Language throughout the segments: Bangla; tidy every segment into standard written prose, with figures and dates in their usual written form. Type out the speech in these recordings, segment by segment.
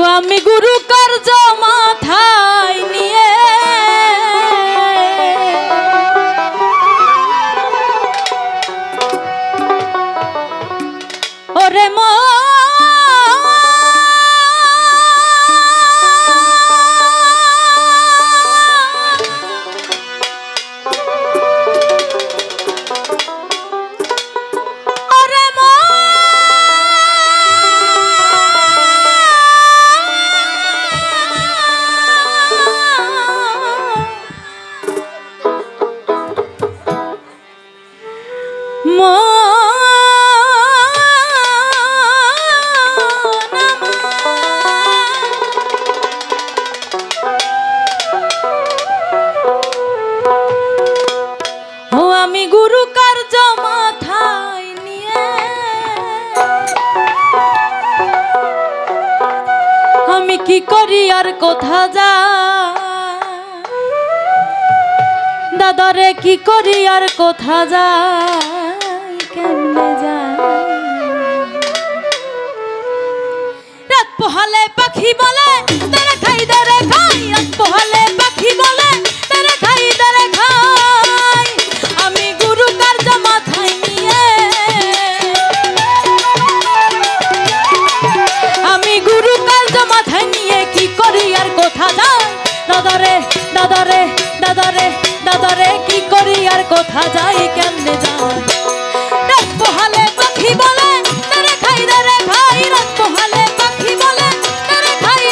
আমি গুরু কার্য মাথায় নিয়ে ওরে আমি গুরু কার্য মাথায় নিয়ে আমি কি করি আর কোথা যা দাদারে কি করি আর কোথা যা কেমনে যা রাত পোহালে পাখি বলে তারা খাই দারে খাই রাত পোহালে পাখি বলে তারা খাই দারে খাই আমি গুরু কার্য মাথায় নিয়ে আমি গুরু কার্য মাথায় নিয়ে কি করি আর কোথা যাই দাদারে দাদারে দাদারে দাদারে কি করি আর কোথা যাই কেমনে যাই রাত পোহালে পাখি বলে তারা খাই দারে খাই রাত পোহালে পাখি বলে তারা খাই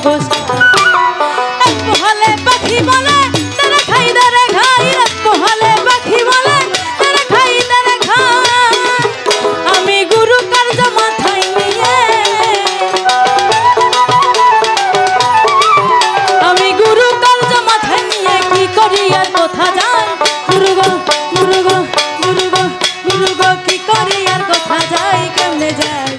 গো রাত পোহালে পাখি বলে তারা খাই দারে খাই রাত পোহালে পাখি বলে তারা খাই দারে খাই আমি গুরু কার্য মাথায় নিয়ে আমি গুরু কার্য মাথায় নিয়ে কি করি আর কোথা যাই গুরু গো গুরু গো গুরু গো গুরু গো কি করি আর কোথা যাই কেমনে যাই